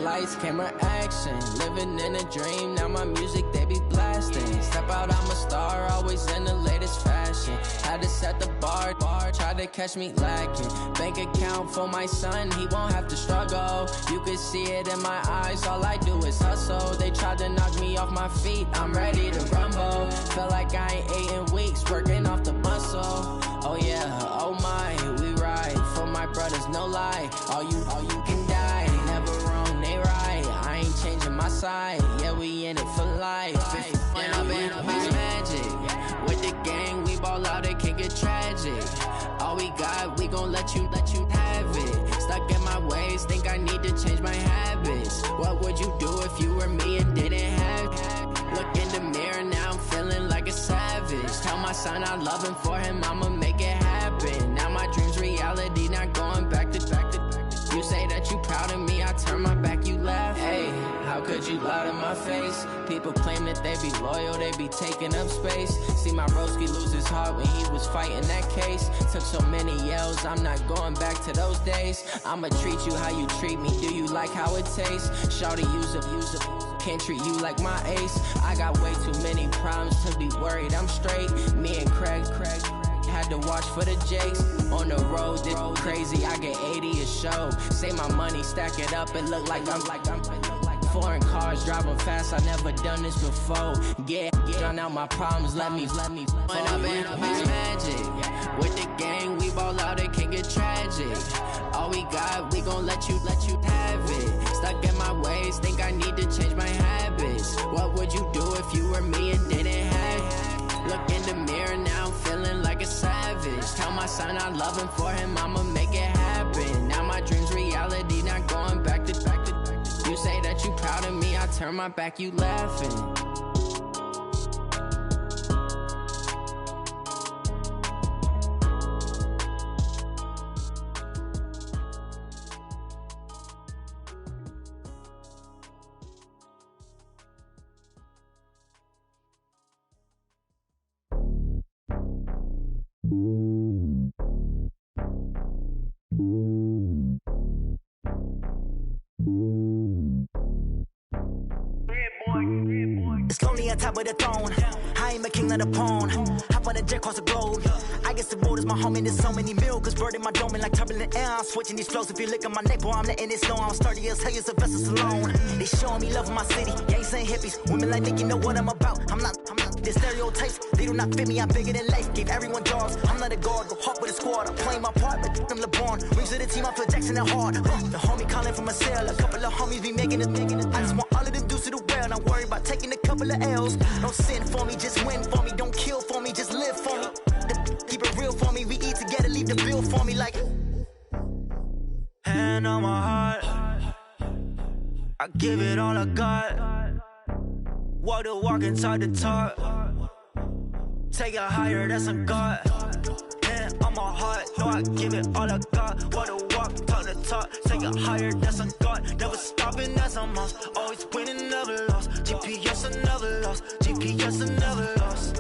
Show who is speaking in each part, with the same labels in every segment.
Speaker 1: lights, camera, action. Living in a dream, now my music, they be blasting. Step out, I'm a star, always in the latest fashion. Had to set the bar, try to catch me lacking. Bank account for my son, he won't have to struggle. You can see it in my eyes, all I do is hustle. They tried to knock me off my feet, I'm ready to rumble. Felt like I ain't ate in weeks, working off the muscle. Oh yeah, oh my, we ride for my brothers, no lie. All you can die, never wrong, they right. I ain't changing my side, yeah, we in it for life. When I'm in it's magic. With the gang, we ball out, it can get tragic. All we got, we gon' let you have it. Stuck in my ways, think I need to change my habits. What would you do if you were me and didn't have it? Look in the mirror, now I'm feeling like a savage. Tell my son I love him, for him I'ma make it happen. Now my dream's reality, not going back to. You say that you proud of me, I turn my back, you laugh. Hey, how could you lie to my face? People claim that they be loyal, they be taking up space. See my broski lose his heart when he was fighting that case. Took so many yells, I'm not going back to those days. I'ma treat you how you treat me, do you like how it tastes? Shawty, use up, can't treat you like my ace. I got way too many problems to be worried, I'm straight. Me and Craig had to watch for the Jakes. On the road, this crazy, I get 80 a show. Say my money, stack it up, it look like I'm foreign cars, driving fast, I never done this before. Yeah, drown out my problems, let me. When I'm in it's magic. With the gang, we ball out, it can get tragic. All we got, we gon' let you have it. Stuck in my ways, think I need to change my habits. What would you do if you were me and didn't have it? Look in the mirror, now I'm feeling like a savage. Tell my son I love him, for him I'ma make it happen. Now my dream's reality, not going back to. You say that you proud of me, I turn my back, you laughing.
Speaker 2: It's lonely on top of the throne. I ain't a king of the pawn. Hop on a jet across the globe. I guess the road is my home and there's so many miracles burning my dome and like turbulent air. I'm switching these flows. If you look at my neck, boy, I'm letting it slow. I'm sturdy as hell, as Sylvester Stallone. They showing me love in my city. Gang saying hippies. Women like think you know what I'm about. I'm not. The stereotypes, they do not fit me. I'm bigger than life. Gave everyone jobs. I'm not a guard. Go hard with a squad. I'm playing my part, but I'm LeBron. Rings to the team. I feel Jackson and hard. The homie calling from a cell. A couple of homies be making it. I just want all of them dudes to the well. Not worry about taking a couple of L's. Don't sin for me, just win for me. Don't kill for me, just live for me. Keep it real for me. We eat together, leave the bill for me like. Hand on my heart, I give it all I got. Walk the walk inside the talk. Take it higher, that's a God. Hand on my heart, no, I give it all I got. Walk the walk, talk the talk. Take it higher, that's a God. Never stopping, that's a must. Always winning, never lost. GPS, I never lost. GPS, I never lost.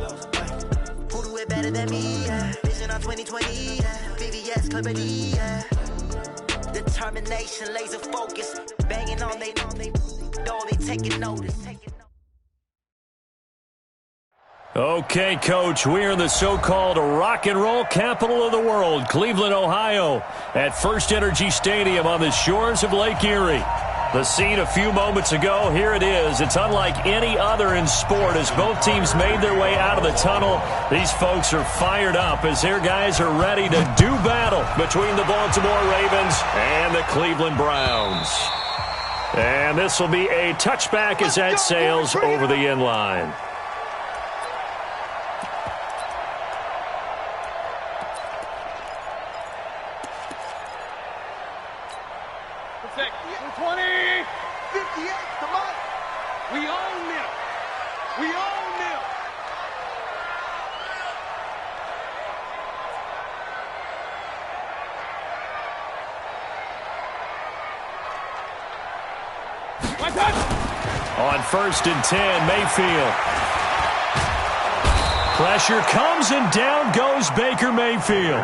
Speaker 2: Who do it better than me? Yeah. Vision on 2020. Yeah. VVS, Clarity. Yeah. Determination, laser focus. Banging on they door, they taking notice.
Speaker 3: Okay, Coach, we're in the so-called rock and roll capital of the world, Cleveland, Ohio, at First Energy Stadium on the shores of Lake Erie. The scene a few moments ago, here it is. It's unlike any other in sport as both teams made their way out of the tunnel. These folks are fired up as their guys are ready to do battle between the Baltimore Ravens and the Cleveland Browns. And this will be a touchback as that sails over the end line. On 1st and 10, Mayfield. Pressure comes, and down goes Baker Mayfield.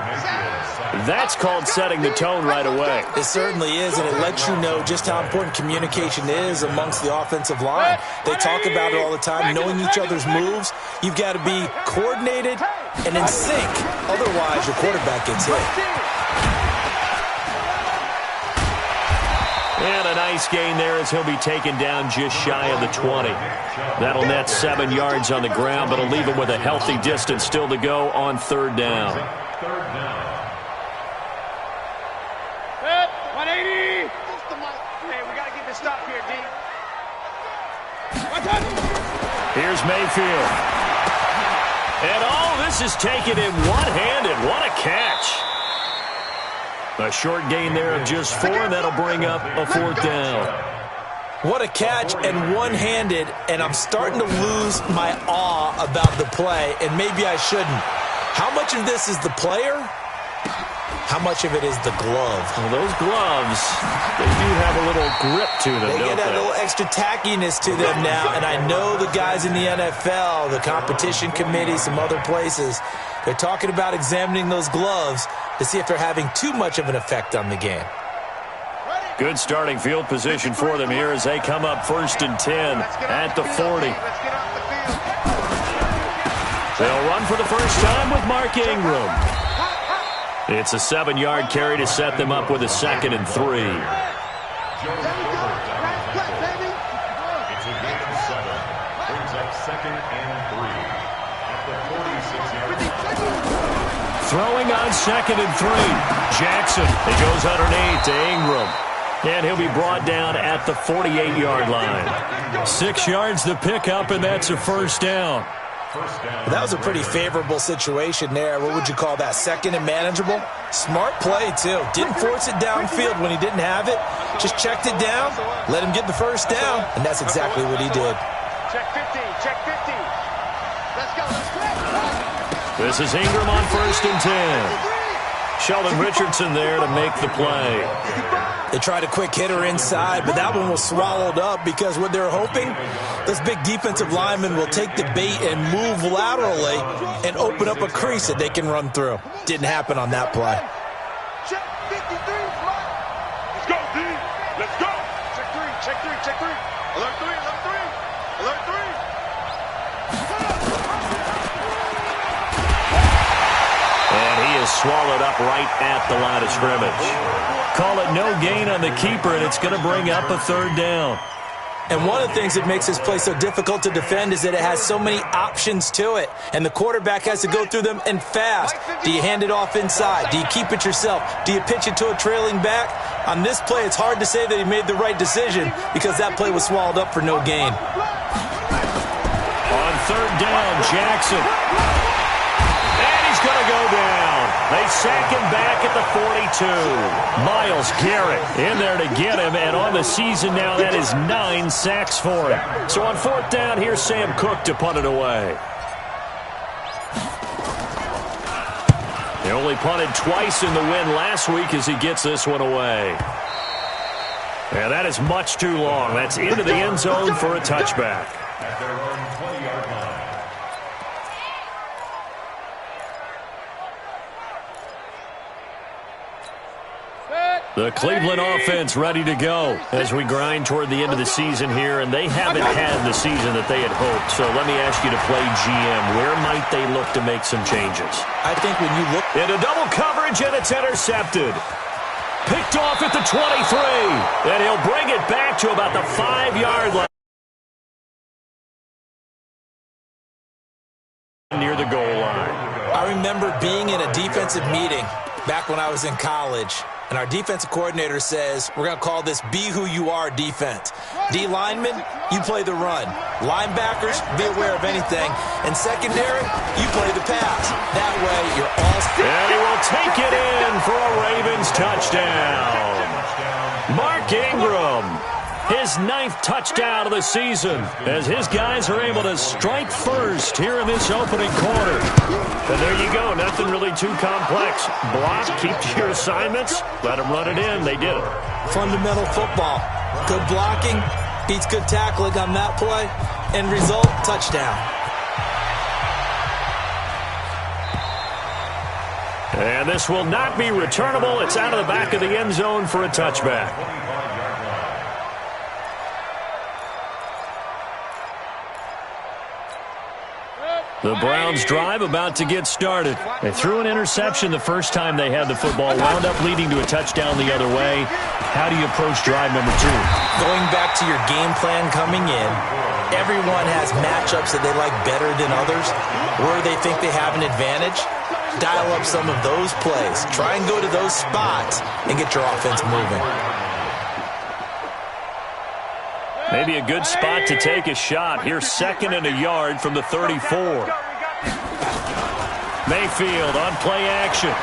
Speaker 3: That's called setting the tone right away.
Speaker 4: It certainly is, and it lets you know just how important communication is amongst the offensive line. They talk about it all the time, knowing each other's moves. You've got to be coordinated and in sync. Otherwise, your quarterback gets hit.
Speaker 3: And a nice gain there as he'll be taken down just shy of the 20. That'll net 7 yards on the ground, but it'll leave him with a healthy distance still to go on third down.
Speaker 5: 180. Hey, we got to get this stop here, D.
Speaker 3: Here's Mayfield. And this is taken in one-handed. What a catch. A short gain there of just 4, and that'll bring up a fourth down.
Speaker 4: What a catch, and one-handed, and I'm starting to lose my awe about the play, and maybe I shouldn't. How much of this is the player? How much of it is the glove?
Speaker 3: Well, those gloves, they do have a little grip to them,
Speaker 4: They get that little extra tackiness to them now, and I know the guys in the NFL, the competition committee, some other places, they're talking about examining those gloves to see if they're having too much of an effect on the game.
Speaker 3: Good starting field position for them here as they come up 1st and 10 at the 40. They'll run for the first time with Mark Ingram. It's a 7-yard carry to set them up with a 2nd and 3. Throwing on 2nd and 3. Jackson. It goes underneath to Ingram. And he'll be brought down at the 48-yard line. 6 yards the pickup, and that's a first down.
Speaker 4: That was a pretty favorable situation there. What would you call that? 2nd and manageable? Smart play, too. Didn't force it downfield when he didn't have it. Just checked it down, let him get the first down, and that's exactly what he did.
Speaker 5: Check 50, check 50. Let's go.
Speaker 3: This is Ingram on 1st and 10. Sheldon Richardson there to make the play.
Speaker 4: They tried a quick hitter inside, but that one was swallowed up because what they're hoping, this big defensive lineman will take the bait and move laterally and open up a crease that they can run through. Didn't happen on that play.
Speaker 5: Check 53. Let's go, D. Let's go. Check 3, check 3, check 3. Alert 3, alert 3. Alert 3.
Speaker 3: And he is swallowed up right at the line of scrimmage. Call it no gain on the keeper, and it's going to bring up a 3rd down.
Speaker 4: And one of the things that makes this play so difficult to defend is that it has so many options to it, and the quarterback has to go through them and fast. Do you hand it off inside? Do you keep it yourself? Do you pitch it to a trailing back? On this play, it's hard to say that he made the right decision because that play was swallowed up for no gain.
Speaker 3: On 3rd down, Jackson. And he's going to go down. They sack him back at the 42. Myles Garrett in there to get him, and on the season now, that is 9 sacks for him. So on 4th down, here's Sam Cook to punt it away. He only punted twice in the win last week as he gets this one away. And that is much too long. That's into the end zone for a touchback.
Speaker 6: At their own 20-yard line.
Speaker 3: The Cleveland offense ready to go as we grind toward the end of the season here, and they haven't had the season that they had hoped. So let me ask you to play GM. Where might they look to make some changes?
Speaker 4: I think when you look
Speaker 3: into double coverage, and it's intercepted. Picked off at the 23, and he'll bring it back to about the 5-yard line. Near the goal line.
Speaker 4: I remember being in a defensive meeting back when I was in college, and our defensive coordinator says, we're going to call this Be Who You Are defense. D linemen, you play the run. Linebackers, be aware of anything. And secondary, you play the pass. That way, you're all set.
Speaker 3: And he will take it in for a Ravens touchdown. Mark Ingram, his 9th touchdown of the season, as his guys are able to strike first here in this opening quarter. And there you go, nothing really too complex. Block, keep to your assignments, let them run it in. They did it.
Speaker 4: Fundamental football. Good blocking, beats good tackling on that play, end result, touchdown.
Speaker 3: And this will not be returnable. It's out of the back of the end zone for a touchback. The Browns drive about to get started. They threw an interception the first time they had the football, wound up leading to a touchdown the other way. How do you approach drive number 2?
Speaker 4: Going back to your game plan coming in, everyone has matchups that they like better than others, where they think they have an advantage. Dial up some of those plays. Try and go to those spots and get your offense moving.
Speaker 3: Maybe a good spot to take a shot. Here's 2nd and a yard from the 34. Mayfield on play action.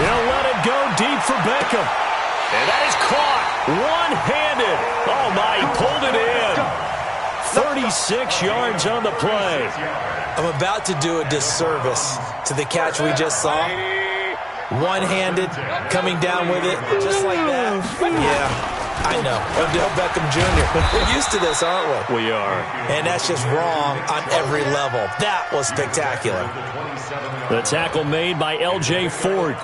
Speaker 3: He'll let it go deep for Beckham. And that is caught one-handed. Oh, my, he pulled it in. 36 yards on the play.
Speaker 4: I'm about to do a disservice to the catch we just saw. One-handed, coming down with it, just like that. Yeah. I know. Odell Beckham Jr. We're used to this, aren't we?
Speaker 3: We are.
Speaker 4: And that's just wrong on every level. That was spectacular.
Speaker 3: The tackle made by L.J. Ford.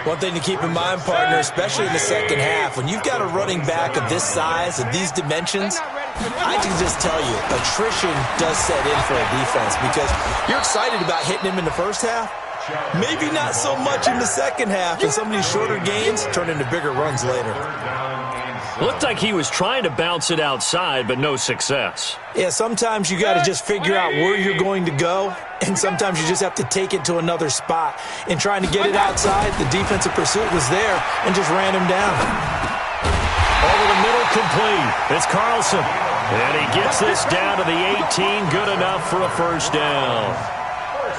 Speaker 4: One thing to keep in mind, partner, especially in the second half, when you've got a running back of this size, of these dimensions, I can just tell you, attrition does set in for a defense because you're excited about hitting him in the first half. Maybe not so much in the second half, and some of these shorter gains turn into bigger runs later.
Speaker 3: Looked like he was trying to bounce it outside, but no success.
Speaker 4: Yeah, sometimes you got to just figure out where you're going to go, and sometimes you just have to take it to another spot. In trying to get it outside, the defensive pursuit was there and just ran him down.
Speaker 3: Over the middle, complete. It's Carlson. And he gets this down to the 18, good enough for a first down.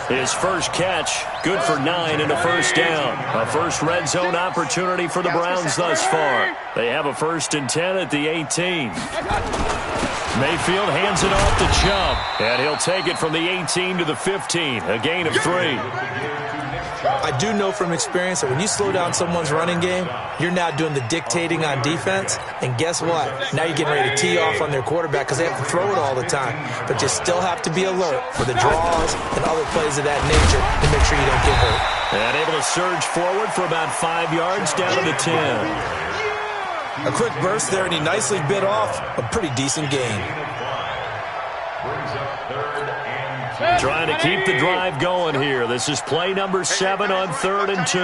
Speaker 3: His first catch, good for 9 and a first down. A first red zone opportunity for the Browns thus far. They have a 1st and 10 at the 18. Mayfield hands it off to Chubb, and he'll take it from the 18 to the 15, a gain of 3.
Speaker 4: I do know from experience that when you slow down someone's running game, you're now doing the dictating on defense. And guess what? Now you're getting ready to tee off on their quarterback because they have to throw it all the time. But you still have to be alert for the draws and other plays of that nature to make sure you don't get hurt.
Speaker 3: And able to surge forward for about 5 yards down to the 10.
Speaker 4: A quick burst there, and he nicely bit off a pretty decent gain.
Speaker 3: Trying to keep the drive going here. This is play number 7 on 3rd and 2.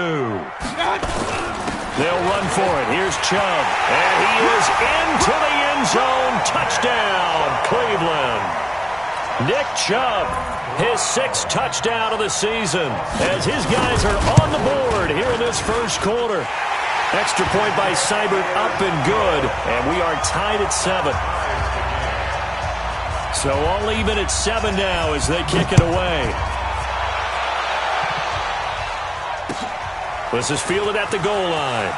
Speaker 3: They'll run for it. Here's Chubb. And he is into the end zone. Touchdown, Cleveland. Nick Chubb, his 6th touchdown of the season, as his guys are on the board here in this first quarter. Extra point by Seibert, up and good. And we are tied at 7. So all even at 7 now as they kick it away. This is fielded at the goal line.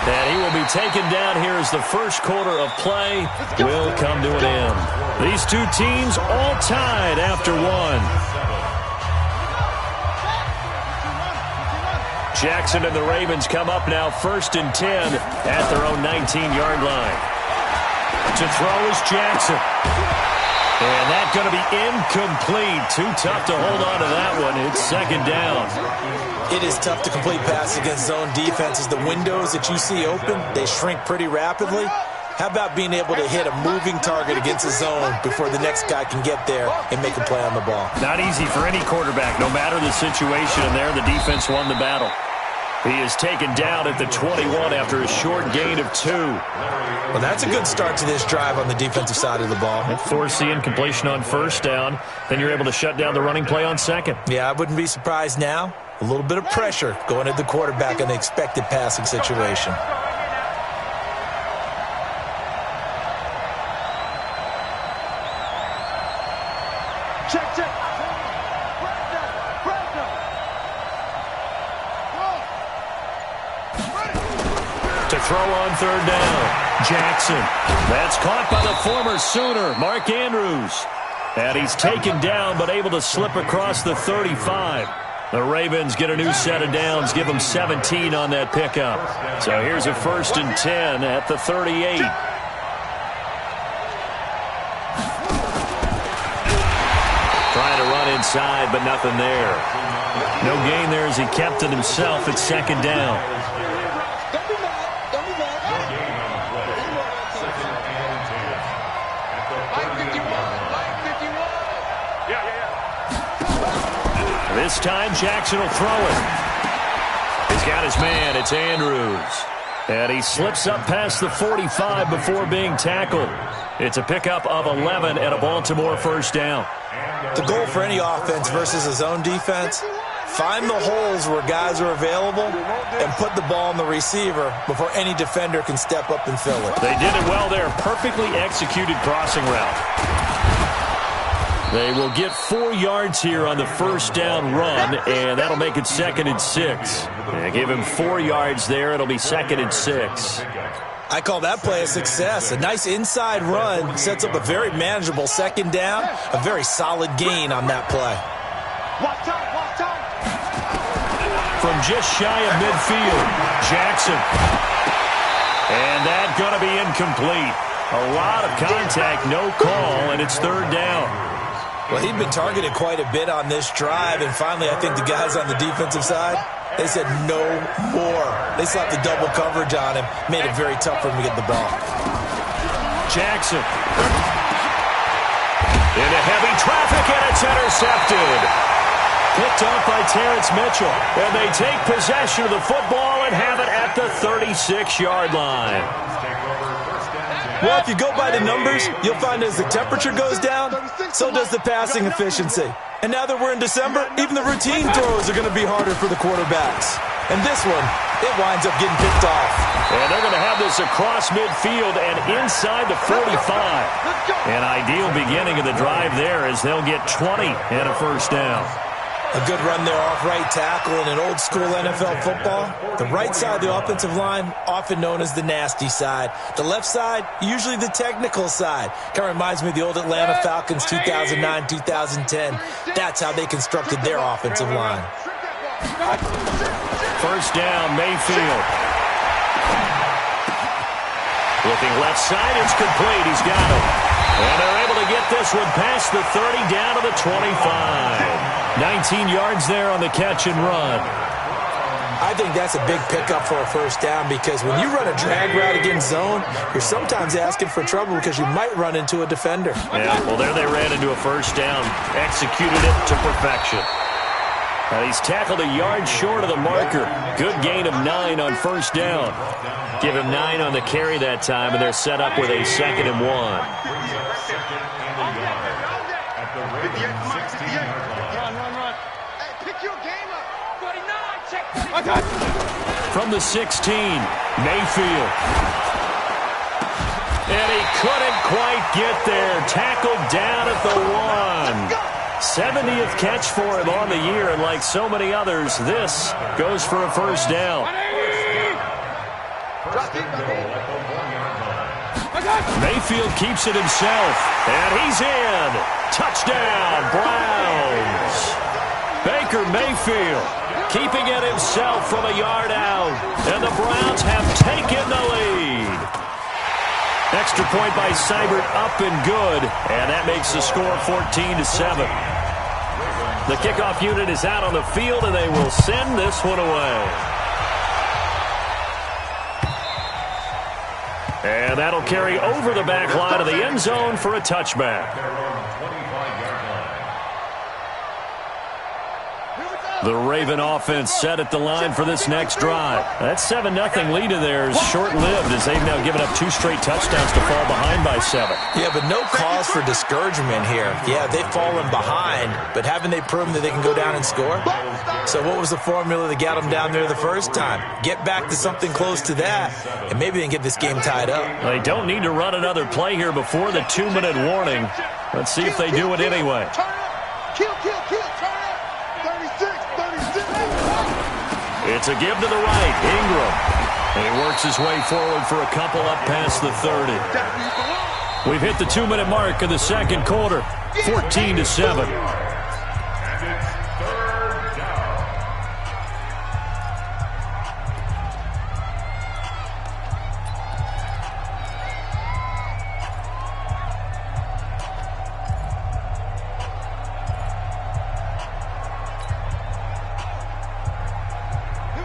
Speaker 3: And he will be taken down here as the first quarter of play will come to an end. These two teams all tied after 1. Jackson and the Ravens come up now 1st and 10 at their own 19-yard line. To throw is Jackson. And that's going to be incomplete. Too tough to hold on to that one. It's 2nd down.
Speaker 4: It is tough to complete passes against zone defenses. The windows that you see open, they shrink pretty rapidly. How about being able to hit a moving target against a zone before the next guy can get there and make a play on the ball?
Speaker 3: Not easy for any quarterback, no matter the situation. And there, the defense won the battle. He is taken down at the 21 after a short gain of 2.
Speaker 4: Well, that's a good start to this drive on the defensive side of the ball.
Speaker 3: Force the incompletion on 1st down. Then you're able to shut down the running play on 2nd.
Speaker 4: Yeah, I wouldn't be surprised now. A little bit of pressure going at the quarterback in the expected passing situation.
Speaker 5: Check.
Speaker 3: To throw on 3rd down, Jackson. That's caught by the former Sooner, Mark Andrews. And he's taken down but able to slip across the 35. The Ravens get a new set of downs, give them 17 on that pickup. So here's a 1st and 10 at the 38. Trying to run inside, but nothing there. No gain there as he kept it himself at second down. This time Jackson will throw it. He's got his man. It's Andrews. And he slips up past the 45 before being tackled. It's a pickup of 11 and a Baltimore first down.
Speaker 4: The goal for any offense versus a zone defense, find the holes where guys are available and put the ball on the receiver before any defender can step up and fill it.
Speaker 3: They did it well there. Perfectly executed crossing route. They will get 4 yards here on the first down run, and that'll make it 2nd and 6. They give him 4 yards there. It'll be 2nd and 6.
Speaker 4: I call that play a success. A nice inside run sets up a very manageable second down, a very solid gain on that play.
Speaker 3: From just shy of midfield, Jackson. And that's going to be incomplete. A lot of contact, no call, and it's 3rd down.
Speaker 4: Well, he'd been targeted quite a bit on this drive, and finally I think the guys on the defensive side, they said no more. They slapped the double coverage on him, made it very tough for him to get the ball.
Speaker 3: Jackson. Into heavy traffic, and it's intercepted. Picked off by Terrence Mitchell, and they take possession of the football and have it at the 36-yard line.
Speaker 4: Well, if you go by the numbers, you'll find as the temperature goes down, so does the passing efficiency. And now that we're in December, even the routine throws are going to be harder for the quarterbacks. And this one, it winds up getting picked off.
Speaker 3: And they're going to have this across midfield and inside the 45. An ideal beginning of the drive there as they'll get 20 and a first down.
Speaker 4: A good run there off right tackle in an old-school NFL football. The right side of the offensive line, often known as the nasty side. The left side, usually the technical side. Kind of reminds me of the old Atlanta Falcons 2009-2010. That's how they constructed their offensive line.
Speaker 3: First down, Mayfield. Looking left side, it's complete. He's got it. And they're able to get this one past the 30 down to the 25. 19 yards there on the catch and run.
Speaker 4: I think that's a big pickup for a first down because when you run a drag route against zone, you're sometimes asking for trouble because you might run into a defender.
Speaker 3: Yeah, well, there they ran into a first down. Executed it to perfection. He's tackled a yard short of the marker. Good gain of 9 on first down. Give him 9 on the carry that time, and they're set up with a 2nd and 1. From the 16, Mayfield. And he couldn't quite get there. Tackled down at the 1. 70th catch for him on the year, and like so many others, this goes for a first down. Mayfield keeps it himself, and he's in. Touchdown, Browns. Baker Mayfield keeping it himself from a yard out, and the Browns have taken the lead. Extra point by Seibert, up and good, and that makes the score 14-7. The kickoff unit is out on the field, and they will send this one away. And that'll carry over the back line of the end zone for a touchback. The Raven offense set at the line for this next drive. That 7-0 lead of theirs short-lived as they've now given up 2 straight touchdowns to fall behind by 7.
Speaker 4: Yeah, but no cause for discouragement here. Yeah, they've fallen behind, but haven't they proven that they can go down and score? So what was the formula that got them down there the first time? Get back to something close to that, and maybe they can get this game tied up.
Speaker 3: They don't need to run another play here before the 2-minute warning. Let's see if they do it anyway.
Speaker 5: Kill, kill, kill, turn up. 36.
Speaker 3: It's a give to the right, Ingram. And he works his way forward for a couple up past the 30. We've hit the 2-minute mark of the second quarter, 14-7.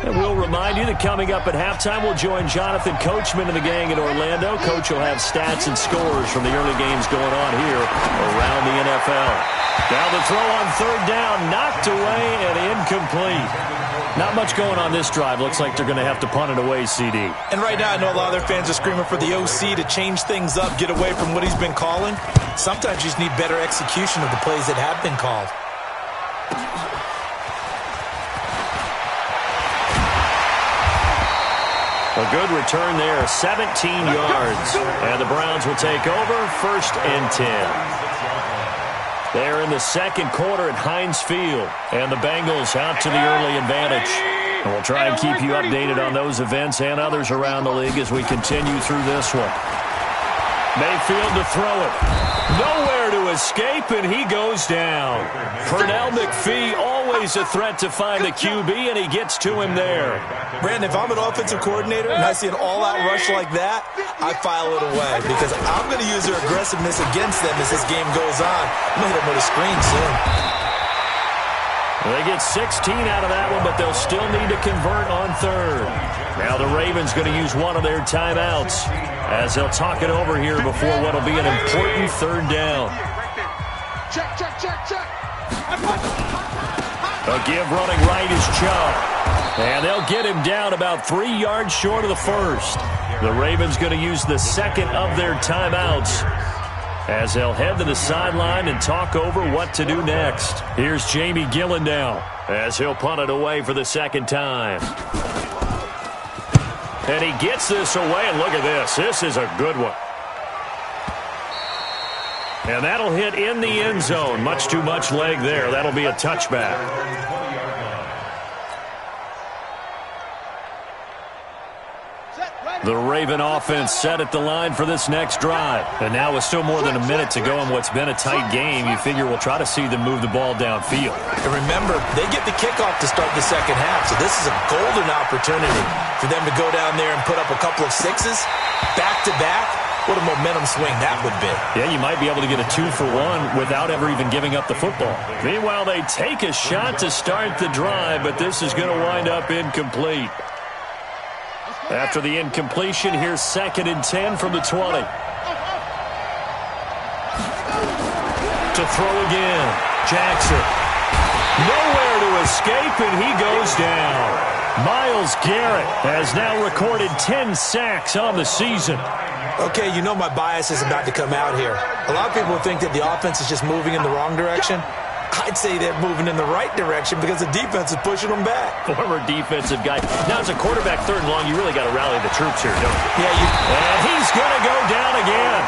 Speaker 3: And we'll remind you that coming up at halftime, we'll join Jonathan Coachman and the gang in Orlando. Coach will have stats and scores from the early games going on here around the NFL. Now the throw on third down, knocked away and incomplete. Not much going on this drive. Looks like they're going to have to punt it away, CD.
Speaker 4: And right now, I know a lot of their fans are screaming for the OC to change things up, get away from what he's been calling. Sometimes you just need better execution of the plays that have been called.
Speaker 3: A good return there, 17 yards. And the Browns will take over, 1st and 10. They're in the second quarter at Heinz Field. And the Bengals out to the early advantage. And we'll try and keep you updated on those events and others around the league as we continue through this one. Mayfield to throw it. Nowhere to escape, and he goes down. Pernell McPhee, always a threat to find the QB, and he gets to him there.
Speaker 4: Brandon, if I'm an offensive coordinator and I see an all-out rush like that, I file it away because I'm going to use their aggressiveness against them as this game goes on. I'm going to hit them with a screen soon.
Speaker 3: They get 16 out of that one, but they'll still need to convert on third. Now the Ravens going to use one of their timeouts as they'll talk it over here before what will be an important third down.
Speaker 5: Check, check, check, check.
Speaker 3: A give running right is Chubb. And they'll get him down about 3 yards short of the first. The Ravens going to use the second of their timeouts as they'll head to the sideline and talk over what to do next. Here's Jamie Gillen now as he'll punt it away for the second time. And he gets this away, and look at this. This is a good one. And that'll hit in the end zone. Much too much leg there. That'll be a touchback. The Raven offense set at the line for this next drive. And now with still more than a minute to go in what's been a tight game, you figure we'll try to see them move the ball downfield.
Speaker 4: And remember, they get the kickoff to start the second half, so this is a golden opportunity for them to go down there and put up a couple of sixes back-to-back. What a momentum swing that would be.
Speaker 3: Yeah, you might be able to get a 2-for-1 without ever even giving up the football. Meanwhile, they take a shot to start the drive, but this is going to wind up incomplete. After the incompletion, here's 2nd and 10 from the 20. To throw again. Jackson. Nowhere to escape, and he goes down. Myles Garrett has now recorded 10 sacks on the season.
Speaker 4: Okay, you know my bias is about to come out here. A lot of people think that the offense is just moving in the wrong direction. I'd say they're moving in the right direction because the defense is pushing them back.
Speaker 3: Former defensive guy. Now, as a quarterback 3rd and long, you really got to rally the troops here, don't you?
Speaker 4: Yeah,
Speaker 3: and he's going to go down again.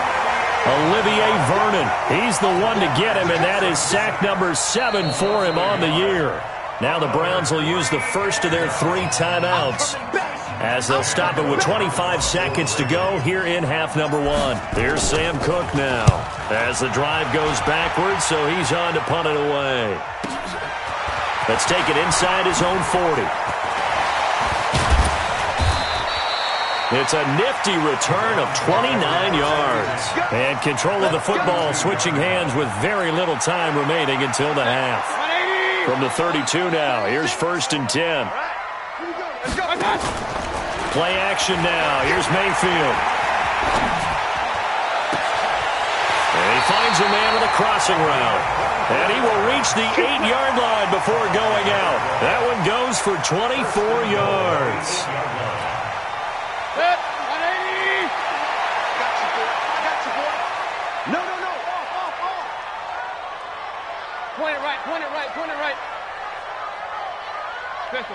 Speaker 3: Olivier Vernon. He's the one to get him, and that is sack number 7 for him on the year. Now the Browns will use the first of their 3 timeouts as they'll stop it with 25 seconds to go here in half number 1. Here's Sam Cook now as the drive goes backwards, so he's on to punt it away. Let's take it inside his own 40. It's a nifty return of 29 yards. And control of the football switching hands with very little time remaining until the half. From the 32 now, here's 1st and 10. Play action now. Here's Mayfield. And he finds a man with a crossing route. And he will reach the 8-yard line before going out. That one goes for 24 yards.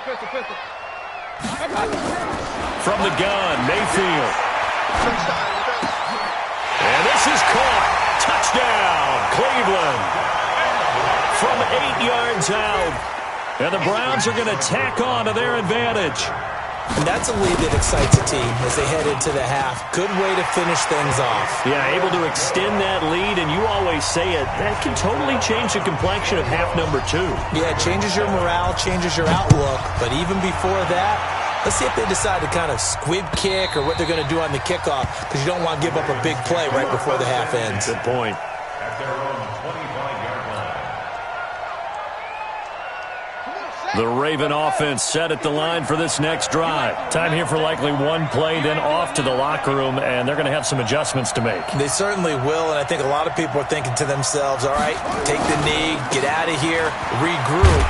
Speaker 5: Pistol.
Speaker 3: From the gun, Mayfield. And this is caught. Touchdown, Cleveland. From 8 yards out. And the Browns are going to tack on to their advantage.
Speaker 4: And that's a lead that excites a team as they head into the half. Good way to finish things off.
Speaker 3: Yeah, able to extend that lead, and you always say it, that can totally change the complexion of half number 2.
Speaker 4: Yeah, it changes your morale, changes your outlook. But even before that, let's see if they decide to kind of squib kick or what they're going to do on the kickoff, because you don't want to give up a big play right before the half ends.
Speaker 3: Good point. The Raven offense set at the line for this next drive. Time here for likely one play, then off to the locker room, and they're going to have some adjustments to make.
Speaker 4: They certainly will, and I think a lot of people are thinking to themselves, all right, take the knee, get out of here, regroup.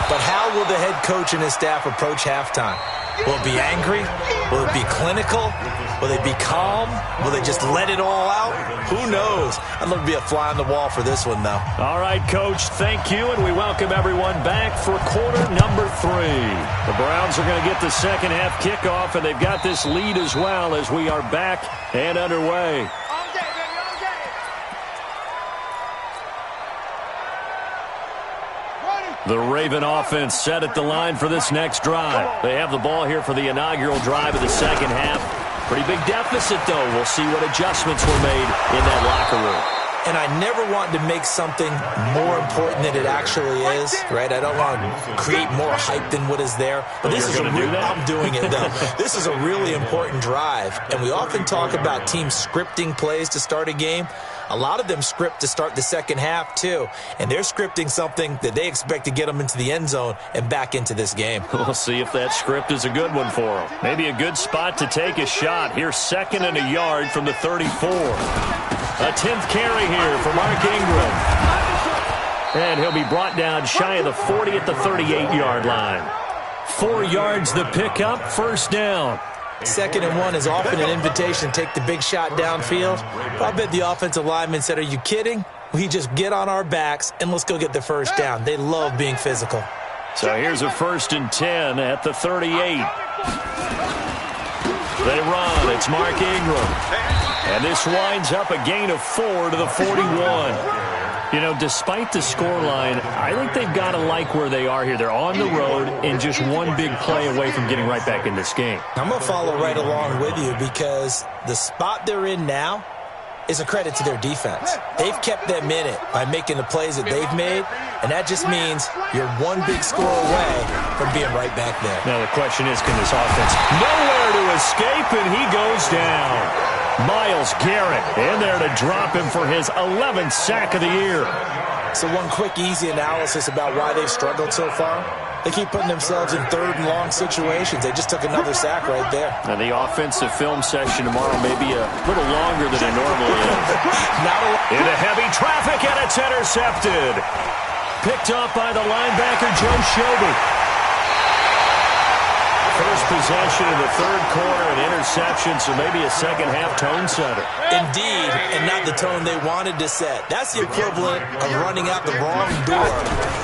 Speaker 4: But how will the head coach and his staff approach halftime? Will it be angry? Will it be clinical? Will they be calm? Will they just let it all out? Who knows? I'd love to be a fly on the wall for this one, though.
Speaker 3: All right, Coach, thank you, and we welcome everyone back for quarter number 3. The Browns are going to get the second half kickoff, and they've got this lead as well as we are back and underway. The Raven offense set at the line for this next drive. They have the ball here for the inaugural drive of the second half. Pretty big deficit, though. We'll see what adjustments were made in that locker room.
Speaker 4: And I never want to make something more important than it actually is, right? I don't want to create more hype than what is there. But this is I'm doing it, though. This is a really important drive. And we often talk about teams scripting plays to start a game. A lot of them script to start the second half, too. And they're scripting something that they expect to get them into the end zone and back into this game.
Speaker 3: We'll see if that script is a good one for them. Maybe a good spot to take a shot. Here's 2nd and a yard from the 34. A 10th carry here for Mark Ingram. And he'll be brought down shy of the 40 at the 38-yard line. 4 yards the pickup, first down.
Speaker 4: 2nd and 1 is often an invitation to take the big shot downfield. But I bet the offensive lineman said, are you kidding? We just get on our backs and let's go get the first down. They love being physical.
Speaker 3: So here's a 1st and 10 at the 38. They run. It's Mark Ingram. And this winds up a gain of 4 to the 41. You know, despite the scoreline, I think they've got to like where they are here. They're on the road and just one big play away from getting right back in this game.
Speaker 4: I'm going to follow right along with you because the spot they're in now is a credit to their defense. They've kept them in it by making the plays that they've made, and that just means you're one big score away from being right back there.
Speaker 3: Now the question is, can this offense nowhere to escape, and he goes down. Myles Garrett in there to drop him for his 11th sack of the year.
Speaker 4: So one quick, easy analysis about why they've struggled so far. They keep putting themselves in 3rd and long situations. They just took another sack right there.
Speaker 3: And the offensive film session tomorrow may be a little longer than it normally is. Into heavy traffic, and it's intercepted. Picked up by the linebacker, Joe Schobert. First possession in the 3rd quarter, an interception, so maybe a second-half tone setter.
Speaker 4: Indeed, and not the tone they wanted to set. That's the equivalent of running out the wrong door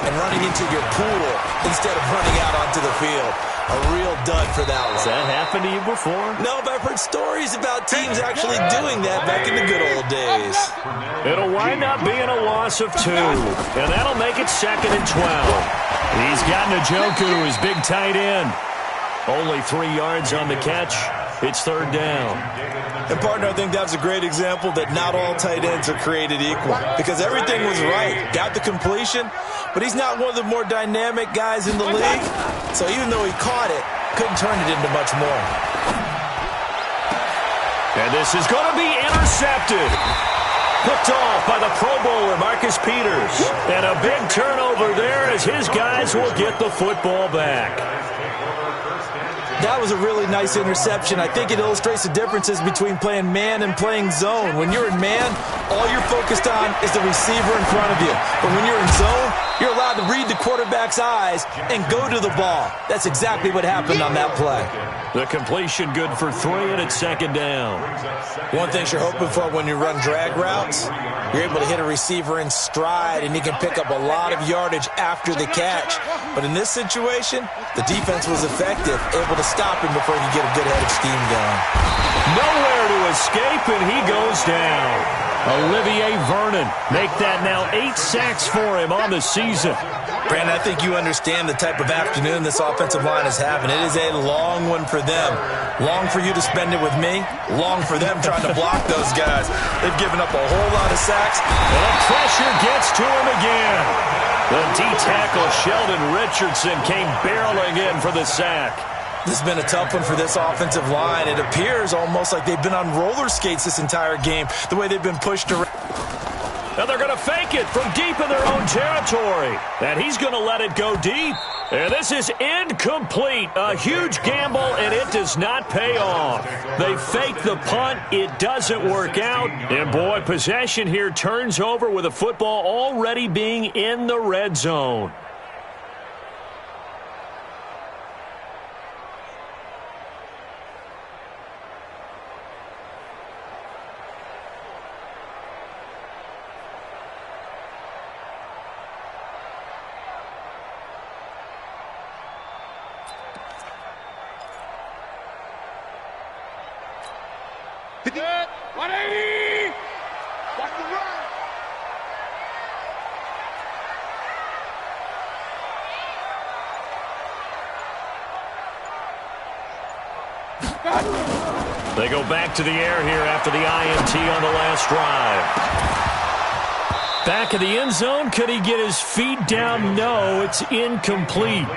Speaker 4: and running into your pool instead of running out onto the field. A real dud for that one.
Speaker 3: Has that happened to you before?
Speaker 4: No, but I've heard stories about teams actually doing that back in the good old days.
Speaker 3: It'll wind up being a loss of 2, and that'll make it 2nd and 12. He's got Njoku, his big tight end. Only 3 yards on the catch. It's 3rd down.
Speaker 4: And, partner, I think that's a great example that not all tight ends are created equal because everything was right. Got the completion, but he's not one of the more dynamic guys in the league. So even though he caught it, couldn't turn it into much more.
Speaker 3: And this is going to be intercepted. Picked off by the Pro Bowler, Marcus Peters. And a big turnover there as his guys will get the football back.
Speaker 4: That was a really nice interception. I think it illustrates the differences between playing man and playing zone. When you're in man, all you're focused on is the receiver in front of you. But when you're in zone, you're allowed to read the quarterback's eyes and go to the ball. That's exactly what happened on that play.
Speaker 3: The completion good for 3, and it's 2nd down.
Speaker 4: One thing you're hoping for when you run drag routes, you're able to hit a receiver in stride, and he can pick up a lot of yardage after the catch. But in this situation, the defense was effective, able to stop him before he could get a good head of steam going.
Speaker 3: Nowhere to escape, and he goes down. Olivier Vernon make that now 8 sacks for him on the season.
Speaker 4: Brandon, I think you understand the type of afternoon this offensive line is having. It is a long one for them. Long for you to spend it with me. Long for them trying to block those guys. They've given up a whole lot of sacks.
Speaker 3: And the pressure gets to him again. The D-tackle Sheldon Richardson came barreling in for the sack.
Speaker 4: This has been a tough one for this offensive line. It appears almost like they've been on roller skates this entire game, the way they've been pushed around.
Speaker 3: Now they're going to fake it from deep in their own territory. And he's going to let it go deep. And this is incomplete. A huge gamble, and it does not pay off. They fake the punt. It doesn't work out. And, boy, possession here turns over with a football already being in the red zone.
Speaker 5: Good. 180. Watch the run.
Speaker 3: They go back to the air here after the INT on the last drive. Back of the end zone. Could he get his feet down? No, it's incomplete.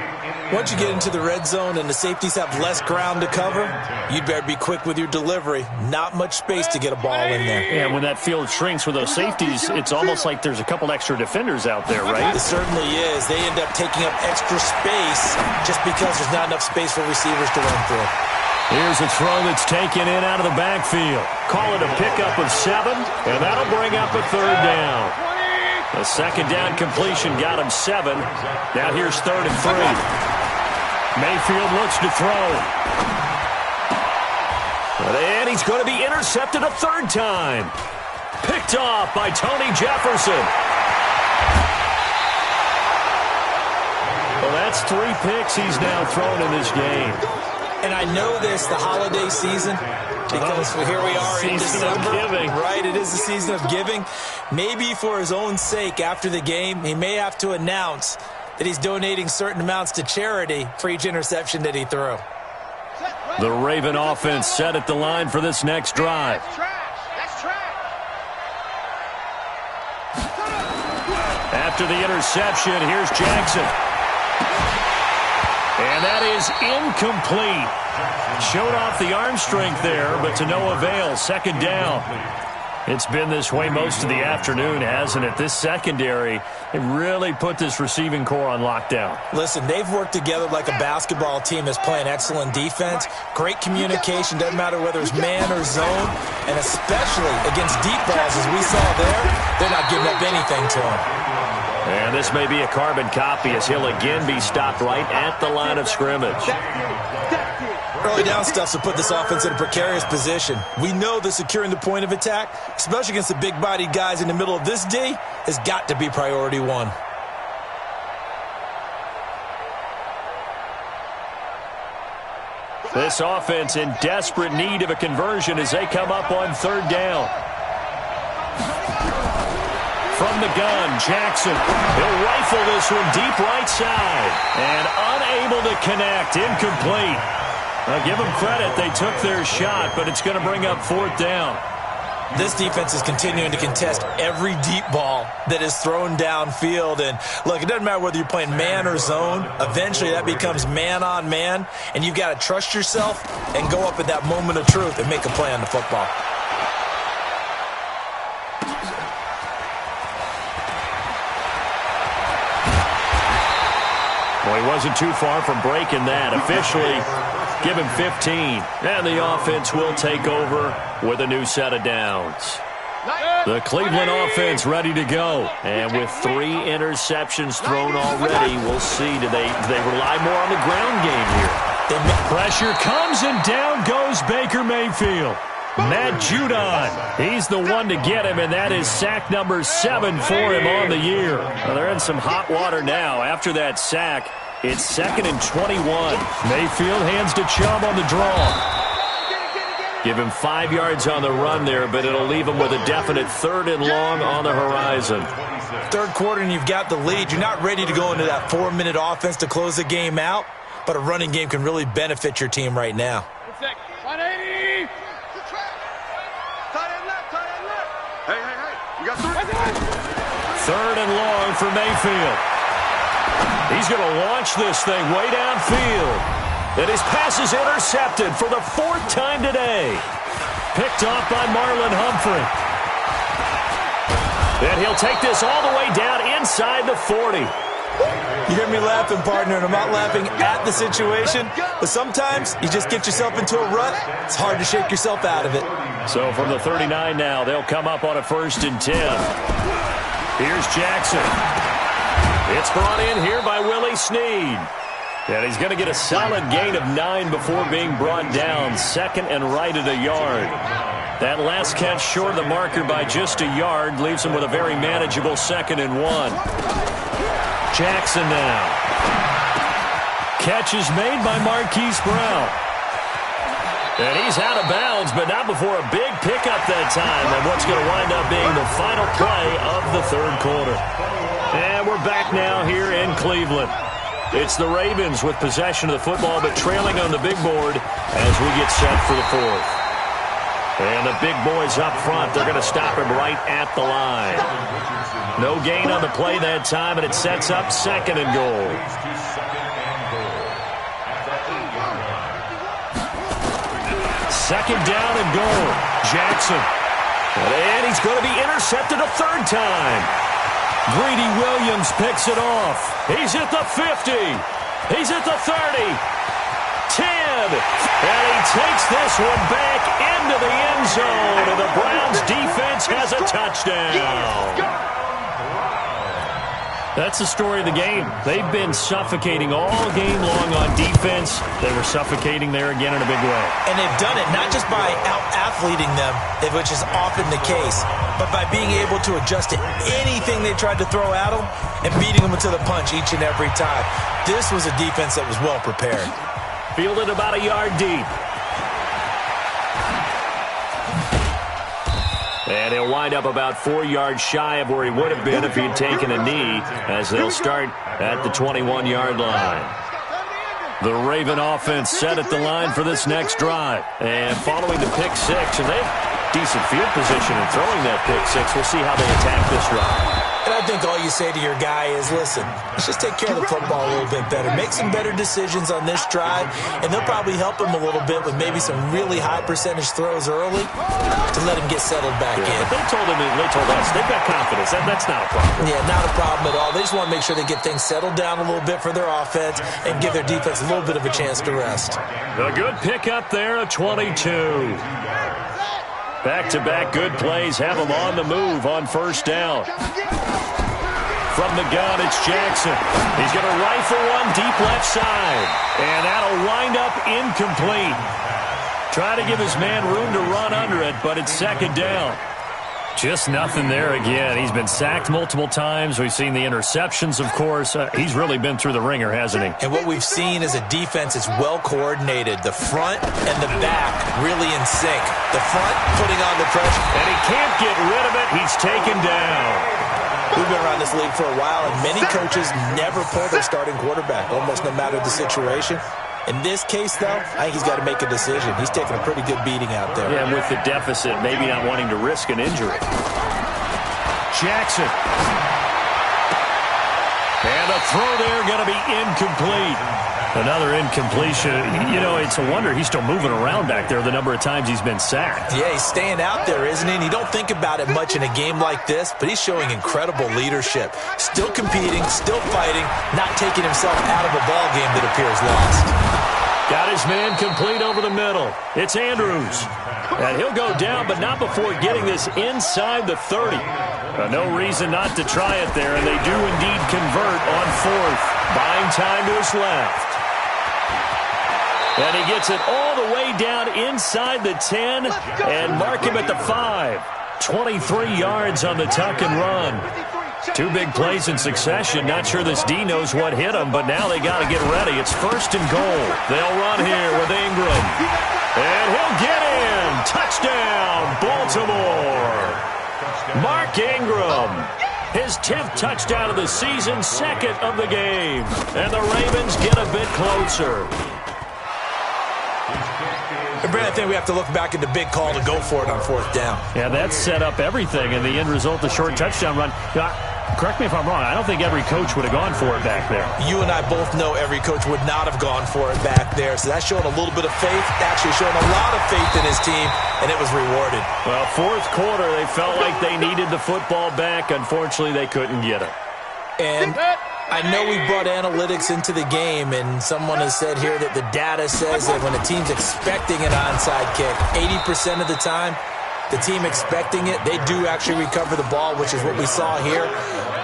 Speaker 4: Once you get into the red zone and the safeties have less ground to cover, you'd better be quick with your delivery. Not much space to get a ball in there.
Speaker 3: Yeah, when that field shrinks with those safeties, it's almost like there's a couple extra defenders out there, right?
Speaker 4: It certainly is. They end up taking up extra space just because there's not enough space for receivers to run through.
Speaker 3: Here's a throw that's taken in out of the backfield. Call it a pickup of 7, and that'll bring up a third down. A second down completion got him 7. Now here's 3rd and 3. Mayfield looks to throw. And he's going to be intercepted a third time. Picked off by Tony Jefferson. Well, that's 3 picks he's now thrown in this game.
Speaker 4: And I know this, the holiday season, because here we are in December. Right, it is the season of giving. Maybe for his own sake, after the game, he may have to announce that he's donating certain amounts to charity for each interception that he threw.
Speaker 3: The Raven offense set at the line for this next drive. After the interception, here's Jackson. And that is incomplete. Showed off the arm strength there, but to no avail. Second down. It's been this way most of the afternoon, hasn't it? This secondary, it really put this receiving core on lockdown.
Speaker 4: Listen, they've worked together like a basketball team that's playing excellent defense. Great communication, doesn't matter whether it's man or zone. And especially against deep balls, as we saw there, they're not giving up anything to them.
Speaker 3: And this may be a carbon copy as he'll again be stopped right at the line of scrimmage.
Speaker 4: Early down stuff to put this offense in a precarious position. We know that securing the point of attack, especially against the big-bodied guys in the middle of this D, has got to be priority 1.
Speaker 3: This offense in desperate need of a conversion as they come up on 3rd down. From the gun, Jackson. He'll rifle this one deep right side. And unable to connect. Incomplete. Now give them credit. They took their shot, but it's going to bring up 4th down.
Speaker 4: This defense is continuing to contest every deep ball that is thrown downfield. And, look, it doesn't matter whether you're playing man or zone. Eventually that becomes man on man. And you've got to trust yourself and go up at that moment of truth and make a play on the football.
Speaker 3: Well, he wasn't too far from breaking that. Officially, give him 15. And the offense will take over with a new set of downs. The Cleveland offense ready to go. And with 3 interceptions thrown already, we'll see. Do they rely more on the ground game here? Pressure comes, and down goes Baker Mayfield. Matt Judon, he's the one to get him, and that is sack number 7 for him on the year. Well, they're in some hot water now. After that sack, it's 2nd and 21. Mayfield hands to Chubb on the draw. Give him 5 yards on the run there, but it'll leave him with a definite 3rd and long on the horizon.
Speaker 4: 3rd quarter, and you've got the lead. You're not ready to go into that 4-minute offense to close the game out, but a running game can really benefit your team right now.
Speaker 5: 180. Hey, we got
Speaker 3: 3rd and long for Mayfield. He's going to launch this thing way downfield. And his pass is intercepted for the 4th time today. Picked off by Marlon Humphrey. And he'll take this all the way down inside the 40.
Speaker 4: You hear me laughing, partner, and I'm not laughing at the situation, but sometimes you just get yourself into a rut. It's hard to shake yourself out of it.
Speaker 3: So from the 39 now, they'll come up on a 1st and 10. Here's Jackson. It's brought in here by Willie Snead. And he's going to get a solid gain of 9 before being brought down. 2nd and right at a yard. That last catch short of the marker by just a yard leaves him with a very manageable 2nd and 1. Jackson now. Catch is made by Marquise Brown. And he's out of bounds, but not before a big pickup that time. And what's going to wind up being the final play of the 3rd quarter. And we're back now here in Cleveland. It's the Ravens with possession of the football, but trailing on the big board as we get set for the 4th. And the big boys up front, they're going to stop him right at the line. No gain on the play that time, and it sets up 2nd and goal. Second down and goal. Jackson. And he's going to be intercepted a 3rd time. Greedy Williams picks it off. He's at the 50. He's at the 30. 10. And he takes this one back into the end zone. And the Browns defense has a touchdown. That's the story of the game. They've been suffocating all game long on defense. They were suffocating there again in a big way.
Speaker 4: And they've done it not just by out-athleting them, which is often the case, but by being able to adjust to anything they tried to throw at them and beating them to the punch each and every time. This was a defense that was well prepared.
Speaker 3: Fielded about a yard deep. And he'll wind up about 4 yards shy of where he would have been if he'd taken a knee, as they'll start at the 21-yard line. The Raven offense set at the line for this next drive. And following the pick 6, and they have decent field position in throwing that pick 6. We'll see how they attack this drive.
Speaker 4: And I think all you say to your guy is, listen, let's just take care of the football a little bit better. Make some better decisions on this drive, and they'll probably help him a little bit with maybe some really high percentage throws early to let him get settled back in.
Speaker 3: They told us they've got confidence. That's not a problem.
Speaker 4: Yeah, not a problem at all. They just want to make sure they get things settled down a little bit for their offense and give their defense a little bit of a chance to rest.
Speaker 3: A good pickup there, a 22. Back-to-back good plays have them on the move on 1st down. From the gun, it's Jackson. He's going to rifle one deep left side. And that'll wind up incomplete. Try to give his man room to run under it, but it's 2nd down. Just nothing there again. He's been sacked multiple times. We've seen the interceptions, of course. He's really been through the ringer, hasn't he?
Speaker 4: And what we've seen is a defense that's well coordinated. The front and the back really in sync. The front putting on the pressure.
Speaker 3: And he can't get rid of it. He's taken down.
Speaker 4: We've been around this league for a while, and many coaches never pull their starting quarterback, almost no matter the situation. In this case, though, I think he's got to make a decision. He's taking a pretty good beating out there.
Speaker 3: Yeah, and with the deficit, maybe not wanting to risk an injury. Jackson. And the throw there going to be incomplete. Another incompletion. You know, it's a wonder he's still moving around back there the number of times he's been sacked.
Speaker 4: Yeah, he's staying out there, isn't he? And you don't think about it much in a game like this, but he's showing incredible leadership. Still competing, still fighting, not taking himself out of a ball game that appears lost.
Speaker 3: Got his man complete over the middle. It's Andrews. And he'll go down, but not before getting this inside the 30. No reason not to try it there, and they do indeed convert on 4th. Buying time to his left. And he gets it all the way down inside the 10 and mark him at the 5. 23 yards on the tuck and run. 2 big plays in succession. Not sure this D knows what hit him, but now they got to get ready. It's 1st and goal. They'll run here with Ingram. And he'll get in. Touchdown, Baltimore. Mark Ingram. His 10th touchdown of the season, 2nd of the game. And the Ravens get a bit closer.
Speaker 4: And Brent, I think we have to look back at the big call to go for it on 4th down.
Speaker 3: Yeah, that set up everything, and the end result, the short touchdown run. Correct me if I'm wrong. I don't think every coach would have gone for it back there.
Speaker 4: You and I both know every coach would not have gone for it back there. So that's showing a little bit of faith, actually showing a lot of faith in his team, and it was rewarded.
Speaker 3: Well, 4th quarter, they felt like they needed the football back. Unfortunately, they couldn't get it.
Speaker 4: And I know we brought analytics into the game, and someone has said here that the data says that when a team's expecting an onside kick, 80% of the time, the team expecting it, they do actually recover the ball, which is what we saw here.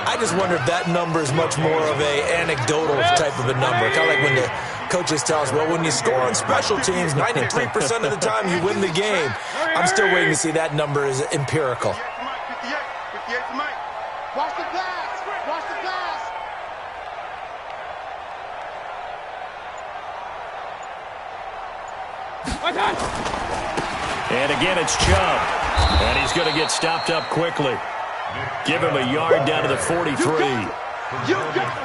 Speaker 4: I just wonder if that number is much more of an anecdotal type of a number. Kind of like when the coaches tell us, well, when you score on special teams, 93% of the time you win the game. I'm still waiting to see that number is empirical.
Speaker 5: 58 to Mike. Watch the pass. Watch the pass.
Speaker 3: And again, it's Chubb. And he's going to get stopped up quickly. Give him a yard down to the 43.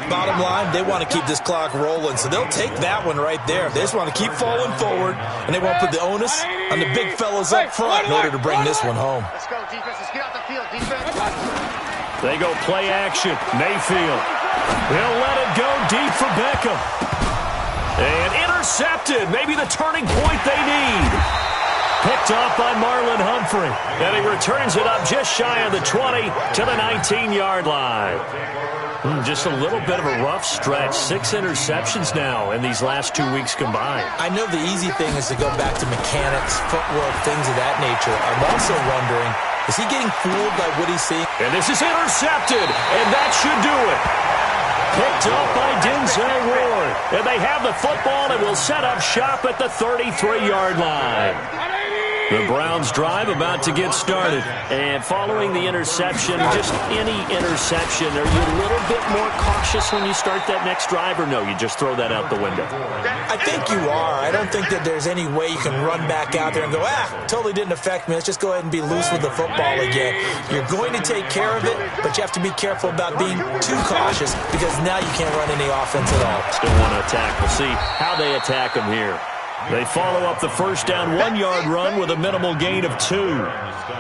Speaker 4: Bottom line, they want to keep this clock rolling, so they'll take that one right there. They just want to keep falling forward, and they want to put the onus on the big fellas up front in order to bring this one home.
Speaker 5: Let's go, defense. Let's get out the field, defense.
Speaker 3: They go play action. Mayfield. They'll let it go deep for Beckham. And intercepted. Maybe the turning point they need. Picked off by Marlon Humphrey. And he returns it up just shy of the 20 to the 19-yard line. Just a little bit of a rough stretch. 6 interceptions now in these last 2 weeks combined.
Speaker 4: I know the easy thing is to go back to mechanics, footwork, things of that nature. I'm also wondering, is he getting fooled by what he's seeing?
Speaker 3: And this is intercepted, and that should do it. Picked up by Denzel Ward. And they have the football and will set up shop at the 33-yard line. The Browns drive about to get started. And following the interception, just any interception, are you a little bit more cautious when you start that next drive, or no, you just throw that out the window?
Speaker 4: I think you are. I don't think that there's any way you can run back out there and go, totally didn't affect me. Let's just go ahead and be loose with the football again. You're going to take care of it, but you have to be careful about being too cautious because now you can't run any offense at all.
Speaker 3: Still want to attack. We'll see how they attack them here. They follow up the first down 1-yard run with a minimal gain of 2.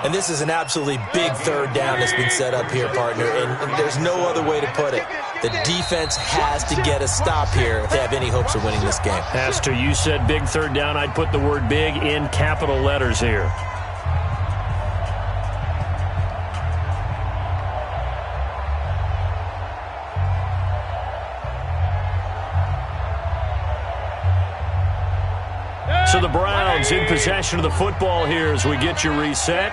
Speaker 4: And this is an absolutely big third down that's been set up here, partner, and there's no other way to put it. The defense has to get a stop here if they have any hopes of winning this game.
Speaker 3: Pastor, you said big third down. I'd put the word big in capital letters here. So the Browns in possession of the football here as we get you reset.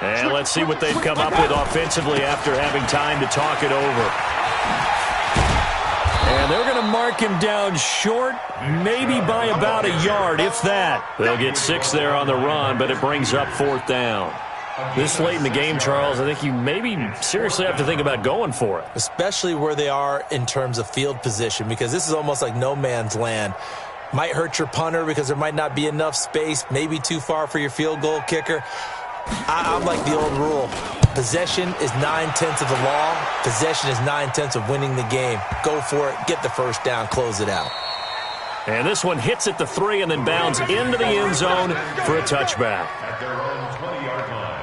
Speaker 3: And let's see what they've come up with offensively after having time to talk it over. And they're going to mark him down short, maybe by about a yard, if that. They'll get 6 there on the run, but it brings up 4th down. This late in the game, Charles, I think you maybe seriously have to think about going for it.
Speaker 4: Especially where they are in terms of field position, because this is almost like no man's land. Might hurt your punter because there might not be enough space, maybe too far for your field goal kicker. I'm like the old rule. Possession is 9/10 of the law. Possession is 9/10 of winning the game. Go for it. Get the first down. Close it out.
Speaker 3: And this one hits at the 3 and then bounds into the end zone for a touchback.
Speaker 6: At their own 20-yard line.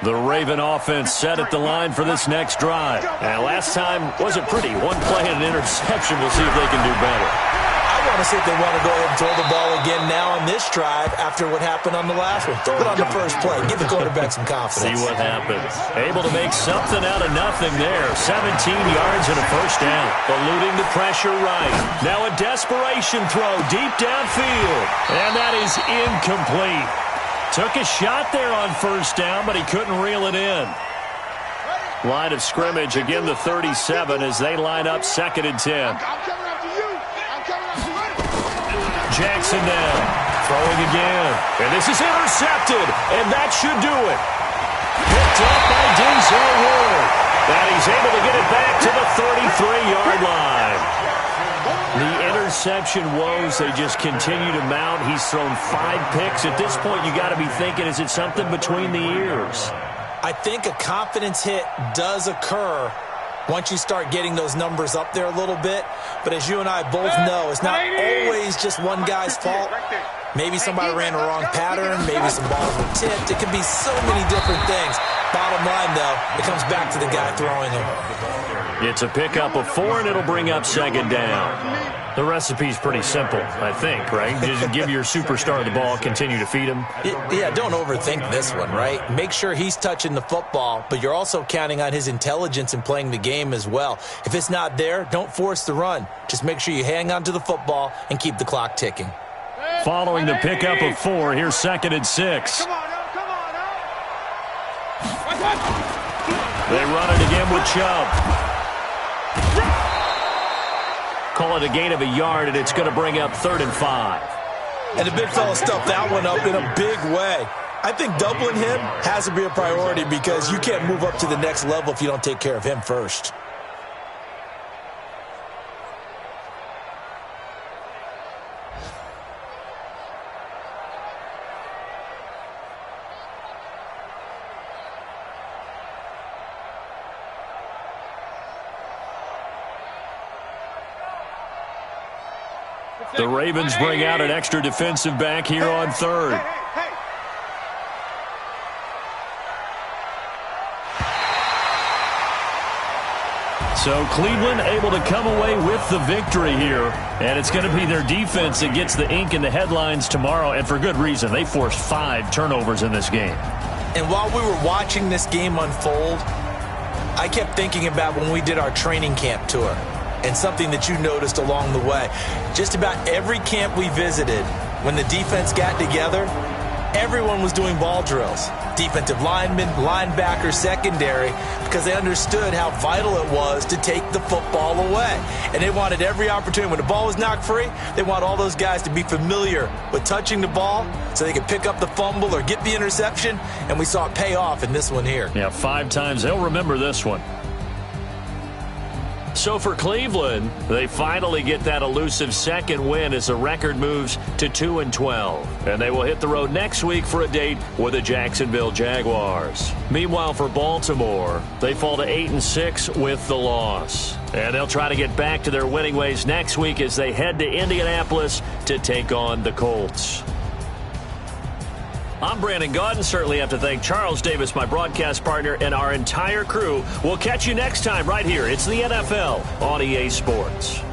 Speaker 3: The Raven offense set at the line for this next drive. And last time wasn't pretty. One play and an interception. We'll see if they can do better.
Speaker 4: I want to see if they want to go ahead and throw the ball again now on this drive after what happened on the last one. Throw it on the first play. Give the quarterback some confidence.
Speaker 3: See what happens. Able to make something out of nothing there. 17 yards and a first down. Eluding the pressure right. Now a desperation throw deep downfield. And that is incomplete. Took a shot there on first down, but he couldn't reel it in. Line of scrimmage, again the 37 as they line up 2nd and 10. Jackson now, throwing again. And this is intercepted, and that should do it. Picked up by Denzel Ward. And he's able to get it back to the 33-yard line. The interception woes, they just continue to mount. He's thrown 5 picks. At this point, you got to be thinking, is it something between the ears?
Speaker 4: I think a confidence hit does occur once you start getting those numbers up there a little bit. But as you and I both know, it's not always just one guy's fault. Maybe somebody ran a wrong pattern. Maybe some balls were tipped. It could be so many different things. Bottom line, though, it comes back to the guy throwing him.
Speaker 3: It's a pickup of 4, and it'll bring up second down. The recipe's pretty simple, I think, right? Just give your superstar the ball, continue to feed him.
Speaker 4: Yeah, don't overthink this one, right? Make sure he's touching the football, but you're also counting on his intelligence in playing the game as well. If it's not there, don't force the run. Just make sure you hang on to the football and keep the clock ticking.
Speaker 3: Following the pickup of 4, here's 2nd and 6. They run it again with Chubb. Call it a gain of a yard, and it's going to bring up 3rd and 5.
Speaker 4: And the big fella stuffed that one up in a big way. I think doubling him has to be a priority because you can't move up to the next level if you don't take care of him first.
Speaker 3: The Ravens bring out an extra defensive back here on 3rd. So Cleveland able to come away with the victory here. And it's going to be their defense that gets the ink in the headlines tomorrow. And for good reason. They forced 5 turnovers in this game.
Speaker 4: And while we were watching this game unfold, I kept thinking about when we did our training camp tour. And something that you noticed along the way. Just about every camp we visited, when the defense got together, everyone was doing ball drills. Defensive linemen, linebackers, secondary, because they understood how vital it was to take the football away. And they wanted every opportunity. When the ball was knocked free, they want all those guys to be familiar with touching the ball so they could pick up the fumble or get the interception. And we saw it pay off in this one here.
Speaker 3: Yeah, 5 times. They'll remember this one. So for Cleveland, they finally get that elusive second win as the record moves to 2-12. And they will hit the road next week for a date with the Jacksonville Jaguars. Meanwhile, for Baltimore, they fall to 8-6 with the loss. And they'll try to get back to their winning ways next week as they head to Indianapolis to take on the Colts. I'm Brandon Gaudin. Certainly have to thank Charles Davis, my broadcast partner, and our entire crew. We'll catch you next time right here. It's the NFL on EA Sports.